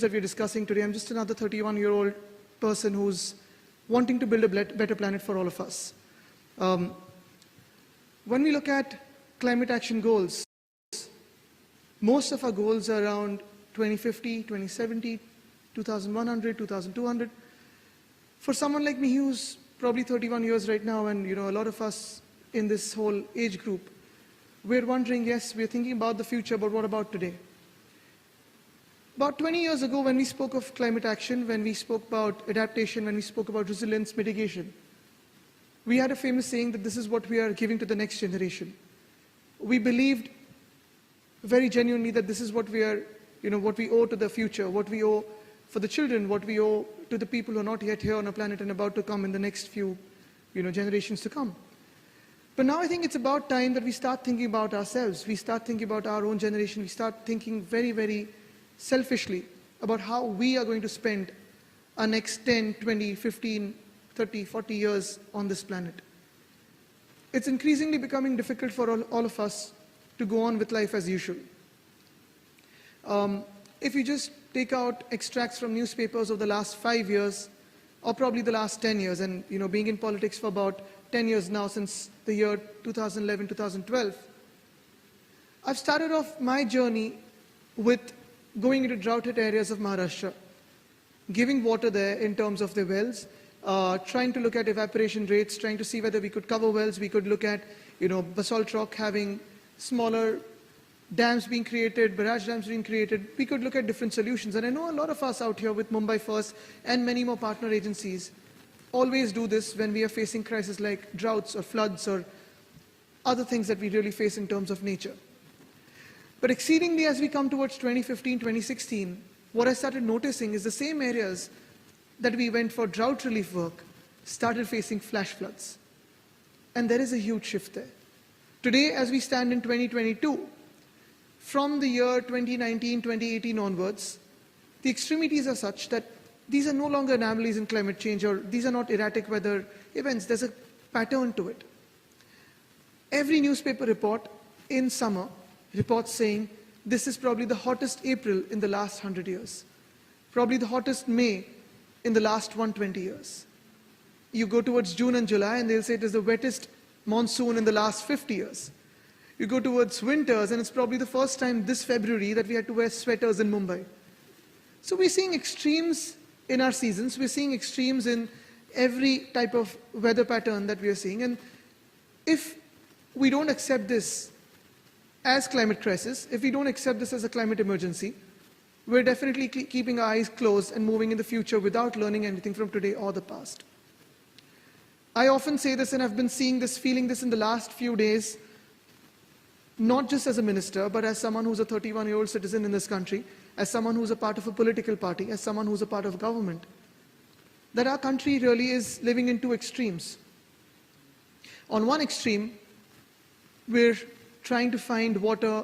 that we're discussing today. I'm just another 31-year-old person who's wanting to build a better planet for all of us. When we look at climate action goals, most of our goals are around 2050, 2070, 2100, 2200. For someone like me who's probably 31 years right now, and a lot of us in this whole age group, we're wondering, yes, we're thinking about the future, but what about today? About 20 years ago, when we spoke of climate action, when we spoke about adaptation, when we spoke about resilience mitigation, we had a famous saying that this is what we are giving to the next generation. We believed very genuinely that this is what we are, what we owe to the future, what we owe for the children, what we owe to the people who are not yet here on our planet and about to come in the next few, generations to come. But now I think it's about time that we start thinking about ourselves. We start thinking about our own generation. We start thinking very, very selfishly about how we are going to spend our next 10, 20, 15, 30, 40 years on this planet. It's increasingly becoming difficult for all of us to go on with life as usual. If you just take out extracts from newspapers of the last 5 years, or probably the last 10 years, and being in politics for about 10 years now, since the year 2011, 2012, I've started off my journey with going into drought-hit areas of Maharashtra, giving water there in terms of the wells, trying to look at evaporation rates, trying to see whether we could cover wells, we could look at, basalt rock having smaller dams being created, barrage dams being created. We could look at different solutions. And I know a lot of us out here with Mumbai First and many more partner agencies always do this when we are facing crises like droughts or floods or other things that we really face in terms of nature. But exceedingly, as we come towards 2015, 2016, what I started noticing is the same areas that we went for drought relief work started facing flash floods. And there is a huge shift there. Today, as we stand in 2022, from the year 2019, 2018 onwards, the extremities are such that these are no longer anomalies in climate change, or these are not erratic weather events. There's a pattern to it. Every newspaper report in summer reports saying this is probably the hottest April in the last 100 years, probably the hottest May in the last 120 years. You go towards June and July and they'll say it is the wettest monsoon in the last 50 years. You go towards winters and it's probably the first time this February that we had to wear sweaters in Mumbai. So we're seeing extremes in our seasons, we're seeing extremes in every type of weather pattern that we are seeing. And if we don't accept this as climate crisis, if we don't accept this as a climate emergency, we're definitely keeping our eyes closed and moving in the future without learning anything from today or the past. I often say this, and I've been seeing this, feeling this in the last few days, not just as a minister, but as someone who's a 31-year-old citizen in this country, as someone who's a part of a political party, as someone who's a part of government, that our country really is living in two extremes. On one extreme, we're trying to find water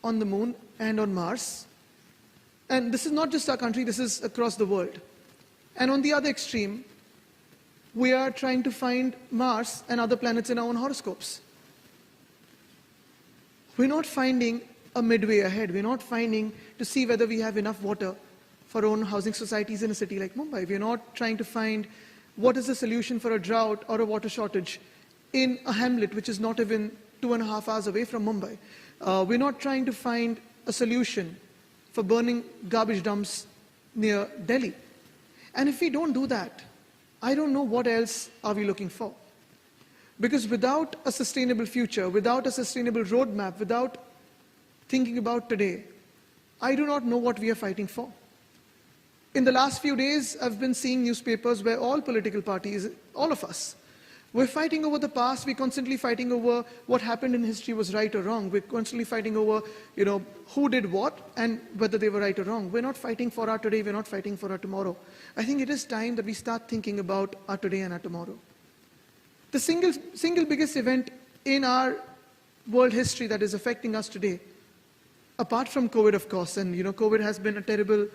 on the moon and on Mars. And this is not just our country, this is across the world. And on the other extreme, we are trying to find Mars and other planets in our own horoscopes. We're not finding a midway ahead. We're not finding to see whether we have enough water for our own housing societies in a city like Mumbai. We're not trying to find what is the solution for a drought or a water shortage in a hamlet which is not even 2.5 hours away from Mumbai. We're not trying to find a solution for burning garbage dumps near Delhi. And if we don't do that, I don't know what else are we looking for. Because without a sustainable future, without a sustainable roadmap, without thinking about today, I do not know what we are fighting for. In the last few days, I've been seeing newspapers where all political parties, all of us, we're fighting over the past. We're constantly fighting over what happened in history was right or wrong. We're constantly fighting over, who did what and whether they were right or wrong. We're not fighting for our today. We're not fighting for our tomorrow. I think it is time that we start thinking about our today and our tomorrow. The single biggest event in our world history that is affecting us today, apart from COVID, of course, and COVID has been a terrible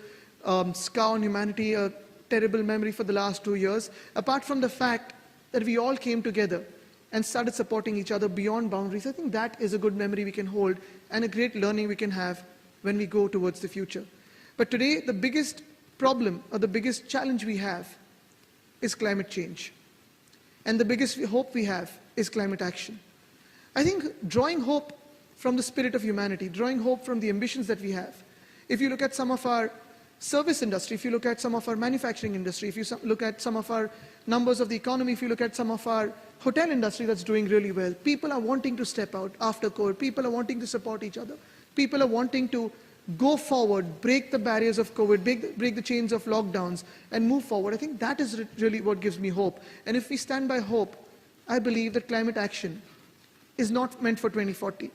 scar on humanity, a terrible memory for the last 2 years, apart from the fact that we all came together and started supporting each other beyond boundaries. I think that is a good memory we can hold and a great learning we can have when we go towards the future. But today, the biggest problem or the biggest challenge we have is climate change. And the biggest hope we have is climate action. I think drawing hope from the spirit of humanity, drawing hope from the ambitions that we have. If you look at some of our service industry, if you look at some of our manufacturing industry, if you look at some of our numbers of the economy, if you look at some of our hotel industry that's doing really well, people are wanting to step out after COVID, people are wanting to support each other, people are wanting to go forward, break the barriers of COVID, break the chains of lockdowns, and move forward. I think that is really what gives me hope. And if we stand by hope, I believe that climate action is not meant for 2040.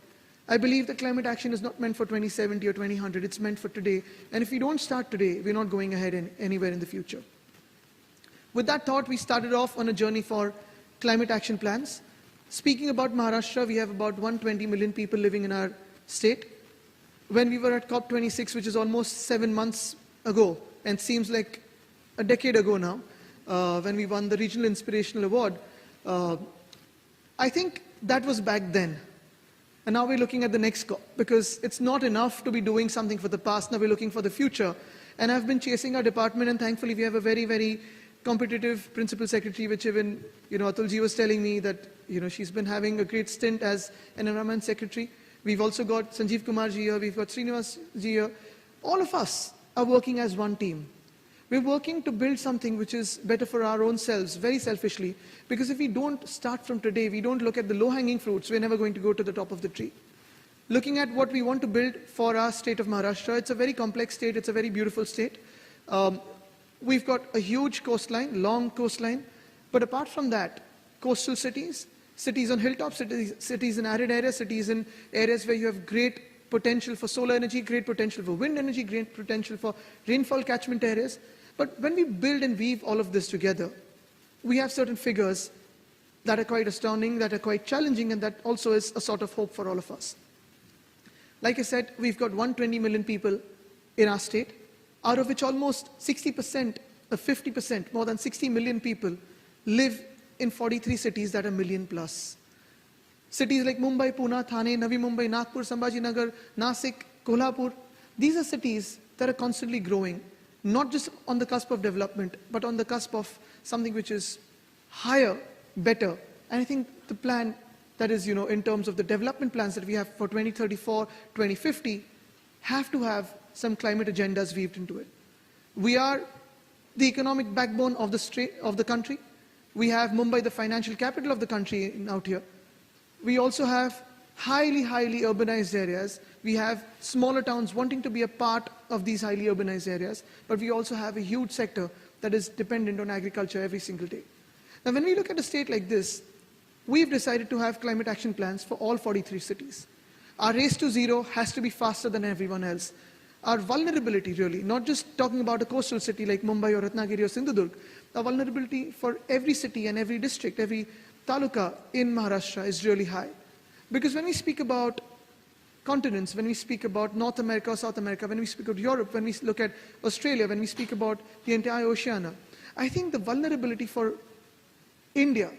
I believe that climate action is not meant for 2070 or 2100. It's meant for today. And if we don't start today, we're not going ahead anywhere in the future. With that thought, we started off on a journey for climate action plans. Speaking about Maharashtra, we have about 120 million people living in our state. When we were at COP26, which is almost 7 months ago, and seems like a decade ago now, when we won the Regional Inspirational Award, I think that was back then. And now we're looking at the next COP, because it's not enough to be doing something for the past, now we're looking for the future. And I've been chasing our department, and thankfully we have a very, very competitive principal secretary, which even, Atulji was telling me that, she's been having a great stint as an environment secretary. We've also got Sanjeev Kumar ji here, we've got Srinivas ji here. All of us are working as one team. We're working to build something which is better for our own selves, very selfishly, because if we don't start from today, we don't look at the low-hanging fruits, we're never going to go to the top of the tree. Looking at what we want to build for our state of Maharashtra, it's a very complex state, it's a very beautiful state. We've got a huge coastline, long coastline, but apart from that, coastal cities, cities on hilltops, cities in arid areas, cities in areas where you have great potential for solar energy, great potential for wind energy, great potential for rainfall catchment areas. But when we build and weave all of this together, we have certain figures that are quite astounding, that are quite challenging, and that also is a sort of hope for all of us. Like I said, we've got 120 million people in our state, out of which almost 60% or 50%, more than 60 million people live in 43 cities that are million plus. Cities like Mumbai, Pune, Thane, Navi Mumbai, Nagpur, Sambhajinagar, Nasik, Kolhapur, these are cities that are constantly growing, not just on the cusp of development, but on the cusp of something which is higher, better. And I think the plan that is, in terms of the development plans that we have for 2034, 2050, have to have some climate agendas weaved into it. We are the economic backbone of the country. We have Mumbai, the financial capital of the country, out here. We also have highly, highly urbanized areas. We have smaller towns wanting to be a part of these highly urbanized areas, but we also have a huge sector that is dependent on agriculture every single day. Now, when we look at a state like this, we've decided to have climate action plans for all 43 cities. Our race to zero has to be faster than everyone else. Our vulnerability, really, not just talking about a coastal city like Mumbai or Ratnagiri or Sindhudurg, our vulnerability for every city and every district, every taluka in Maharashtra is really high. Because when we speak about continents, when we speak about North America or South America, when we speak of Europe, when we look at Australia, when we speak about the entire Oceania, I think the vulnerability for India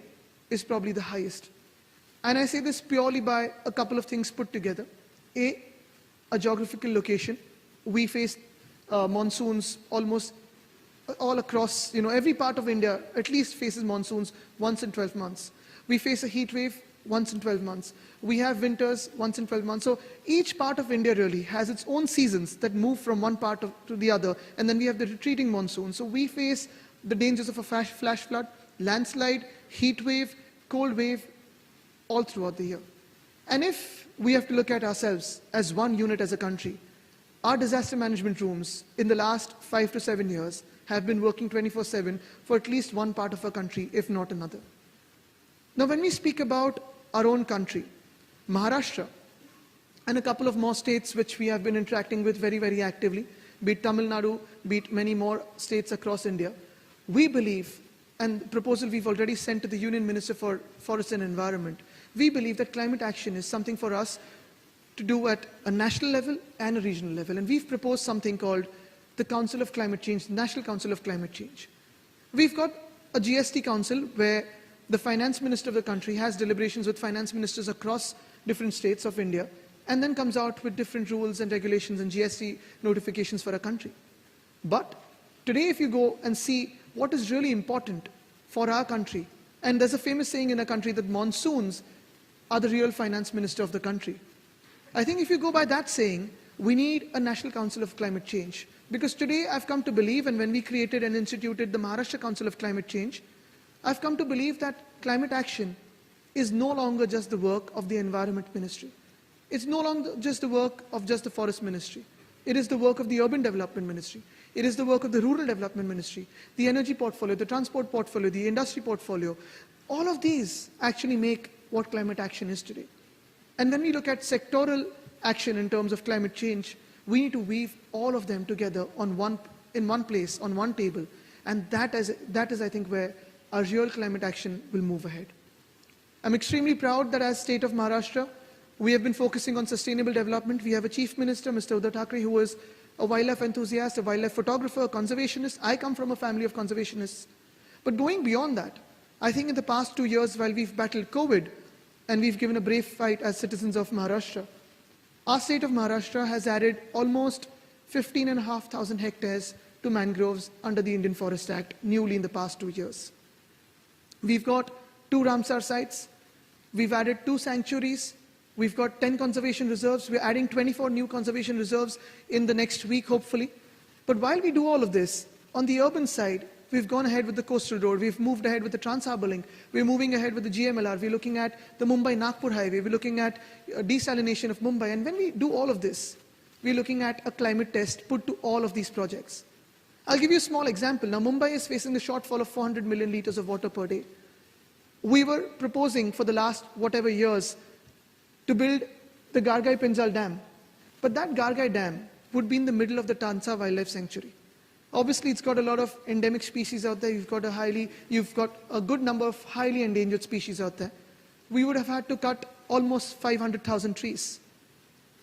is probably the highest. And I say this purely by a couple of things put together. A geographical location. We face monsoons almost all across, every part of India at least faces monsoons once in 12 months. We face a heat wave once in 12 months. We have winters once in 12 months. So each part of India really has its own seasons that move from one part to the other. And then we have the retreating monsoon. So we face the dangers of a flash flood, landslide, heat wave, cold wave, all throughout the year. And if we have to look at ourselves as one unit as a country, our disaster management rooms in the last 5 to 7 years have been working 24/7 for at least one part of our country, if not another. Now, when we speak about our own country, Maharashtra, and a couple of more states which we have been interacting with very, very actively, be it Tamil Nadu, be it many more states across India, we believe, and the proposal we've already sent to the Union Minister for Forest and Environment, we believe that climate action is something for us to do at a national level and a regional level. And we've proposed something called the Council of Climate Change, the National Council of Climate Change. We've got a GST council where the finance minister of the country has deliberations with finance ministers across different states of India, and then comes out with different rules and regulations and GST notifications for our country. But today, if you go and see what is really important for our country, and there's a famous saying in a country that monsoons are the real finance minister of the country. I think if you go by that saying, we need a National Council of Climate Change. Because today I've come to believe, and when we created and instituted the Maharashtra Council of Climate Change, I've come to believe that climate action is no longer just the work of the Environment Ministry. It's no longer just the work of just the Forest Ministry. It is the work of the Urban Development Ministry. It is the work of the Rural Development Ministry, the energy portfolio, the transport portfolio, the industry portfolio. All of these actually make what climate action is today. And when we look at sectoral action in terms of climate change, we need to weave all of them together in one place, on one table. And that is, I think, where our real climate action will move ahead. I'm extremely proud that as State of Maharashtra, we have been focusing on sustainable development. We have a Chief Minister, Mr. Uddhav Thackeray, who is a wildlife enthusiast, a wildlife photographer, a conservationist. I come from a family of conservationists. But going beyond that, I think in the past 2 years, while we've battled COVID, and we've given a brave fight as citizens of Maharashtra, our state of Maharashtra has added almost 15,500 hectares to mangroves under the Indian Forest Act, newly in the past 2 years. We've got 2 Ramsar sites. We've added 2 sanctuaries. We've got 10 conservation reserves. We're adding 24 new conservation reserves in the next week, hopefully. But while we do all of this, on the urban side, we've gone ahead with the coastal road. We've moved ahead with the Trans-Harbour Link. We're moving ahead with the GMLR. We're looking at the Mumbai-Nagpur highway. We're looking at desalination of Mumbai. And when we do all of this, we're looking at a climate test put to all of these projects. I'll give you a small example. Now, Mumbai is facing the shortfall of 400 million litres of water per day. We were proposing for the last whatever years to build the Gargai-Pinjal Dam. But that Gargai Dam would be in the middle of the Tansa Wildlife Sanctuary. Obviously, it's got a lot of endemic species out there. You've got a good number of highly endangered species out there. We would have had to cut almost 500,000 trees.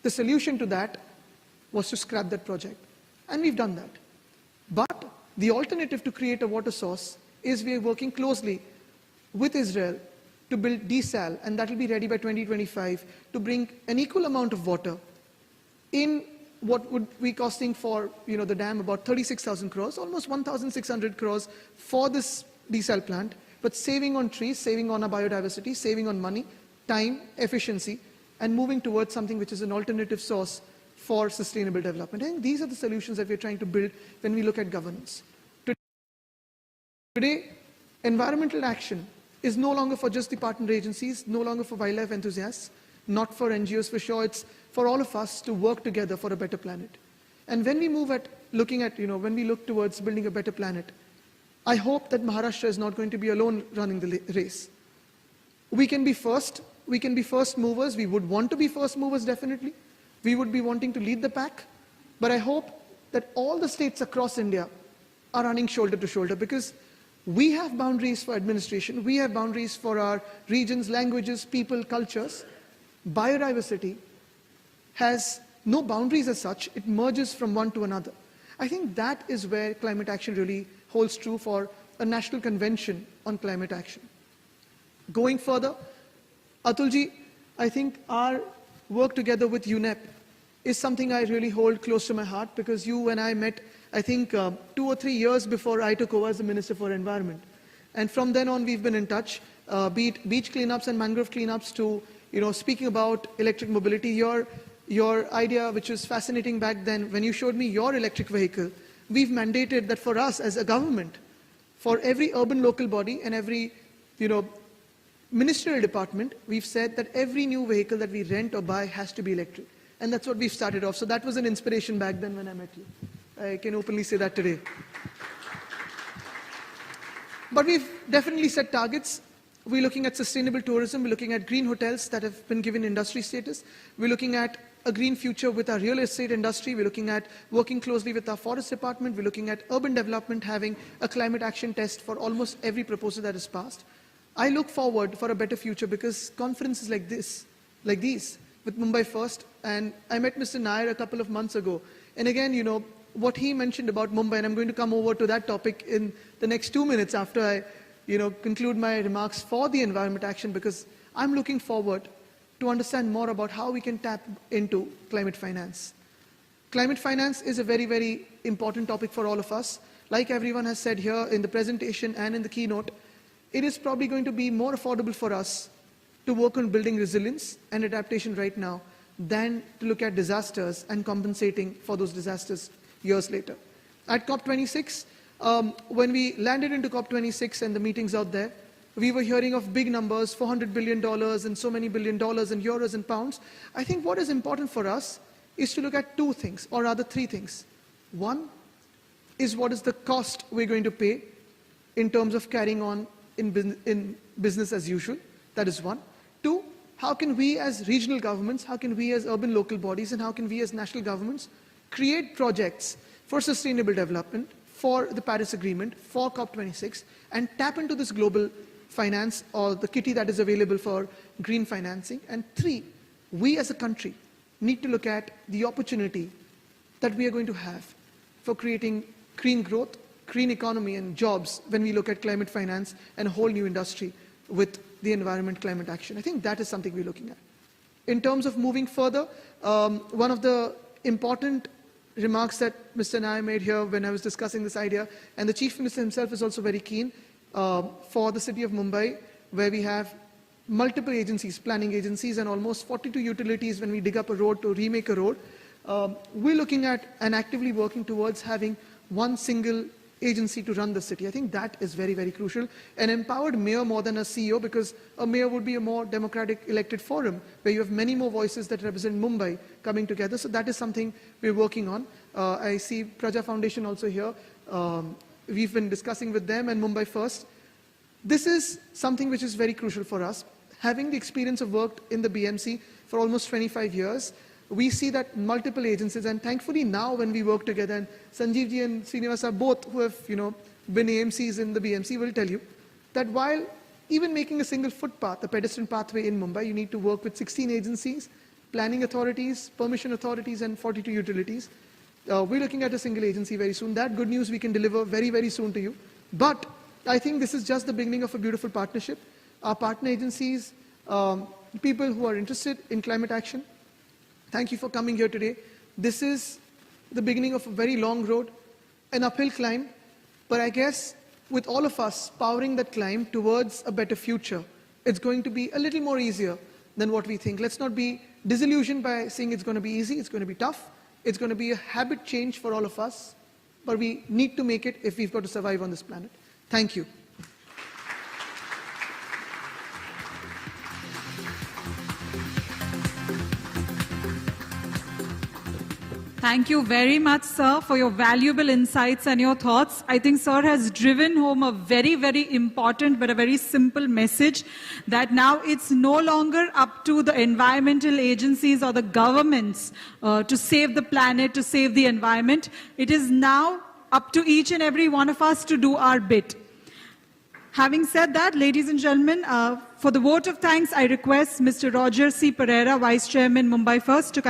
The solution to that was to scrap that project. And we've done that. But the alternative to create a water source is we are working closely with Israel to build desal, and that will be ready by 2025, to bring an equal amount of water in what would be costing for the dam about 36,000 crores, almost 1,600 crores for this desal plant, but saving on trees, saving on our biodiversity, saving on money, time, efficiency, and moving towards something which is an alternative source for sustainable development. I think these are the solutions that we're trying to build when we look at governance. Today, environmental action is no longer for just the partner agencies, no longer for wildlife enthusiasts, not for NGOs for sure. It's for all of us to work together for a better planet. And when we move at when we look towards building a better planet, I hope that Maharashtra is not going to be alone running the race. We can be first. We can be first movers. We would want to be first movers, definitely. We would be wanting to lead the pack. But I hope that all the states across India are running shoulder to shoulder, because we have boundaries for administration. We have boundaries for our regions, languages, people, cultures. Biodiversity has no boundaries as such. It merges from one to another. I think that is where climate action really holds true for a national convention on climate action. Going further, Atulji, I think our work together with UNEP is something I really hold close to my heart, because you and I met, I think, 2 or 3 years before I took over as the Minister for Environment. And from then on, we've been in touch, be it beach cleanups and mangrove cleanups to, speaking about electric mobility. Your idea, which was fascinating back then, when you showed me your electric vehicle, we've mandated that for us as a government, for every urban local body and every, ministerial department, we've said that every new vehicle that we rent or buy has to be electric. And that's what we've started off. So that was an inspiration back then when I met you. I can openly say that today. But we've definitely set targets. We're looking at sustainable tourism. We're looking at green hotels that have been given industry status. We're looking at a green future with our real estate industry. We're looking at working closely with our forest department. We're looking at urban development, having a climate action test for almost every proposal that is passed. I look forward for a better future, because conferences like these, with Mumbai First, and I met Mr. Nair a couple of months ago. And again, what he mentioned about Mumbai, and I'm going to come over to that topic in the next 2 minutes after I, conclude my remarks for the environment action, because I'm looking forward to understand more about how we can tap into climate finance. Climate finance is a very, very important topic for all of us. Like everyone has said here in the presentation and in the keynote, it is probably going to be more affordable for us to work on building resilience and adaptation right now than to look at disasters and compensating for those disasters years later. At COP26, when we landed into COP26 and the meetings out there, we were hearing of big numbers, $400 billion and so many $billion and euros and pounds. I think what is important for us is to look at two things, or rather three things. One is what is the cost we're going to pay in terms of carrying on in business as usual. That is one. Two, how can we as regional governments, how can we as urban local bodies, and how can we as national governments create projects for sustainable development, for the Paris Agreement, for COP26, and tap into this global finance or the kitty that is available for green financing. And three, we as a country need to look at the opportunity that we are going to have for creating green growth, green economy and jobs when we look at climate finance and a whole new industry with the environment climate action. I think that is something we're looking at. In terms of moving further, one of the important remarks that Mr. Nair made here when I was discussing this idea, and the Chief Minister himself is also very keen, for the city of Mumbai, where we have multiple agencies, planning agencies, and almost 42 utilities when we dig up a road to remake a road. We're looking at and actively working towards having one single agency to run the city. I think that is very, very crucial. An empowered mayor more than a CEO, because a mayor would be a more democratic elected forum where you have many more voices that represent Mumbai coming together. So that is something we're working on. I see Praja Foundation also here. We've been discussing with them and Mumbai First. This is something which is very crucial for us. Having the experience of worked in the BMC for almost 25 years, we see that multiple agencies, and thankfully now when we work together, and Sanjeev ji and Srinivasa both who have been AMCs in the BMC will tell you that while even making a single footpath, a pedestrian pathway in Mumbai, you need to work with 16 agencies, planning authorities, permission authorities, and 42 utilities. We're looking at a single agency very soon. That good news we can deliver very, very soon to you. But I think this is just the beginning of a beautiful partnership. Our partner agencies, people who are interested in climate action, thank you for coming here today. This is the beginning of a very long road, an uphill climb, but I guess with all of us powering that climb towards a better future, it's going to be a little more easier than what we think. Let's not be disillusioned by saying it's going to be easy, it's going to be tough. It's going to be a habit change for all of us, but we need to make it if we've got to survive on this planet. Thank you. Thank you very much, sir, for your valuable insights and your thoughts. I think sir has driven home a very, very important but a very simple message that now it's no longer up to the environmental agencies or the governments to save the planet, to save the environment. It is now up to each and every one of us to do our bit. Having said that, ladies and gentlemen, for the vote of thanks, I request Mr. Roger C. Pereira, Vice Chairman, Mumbai First, to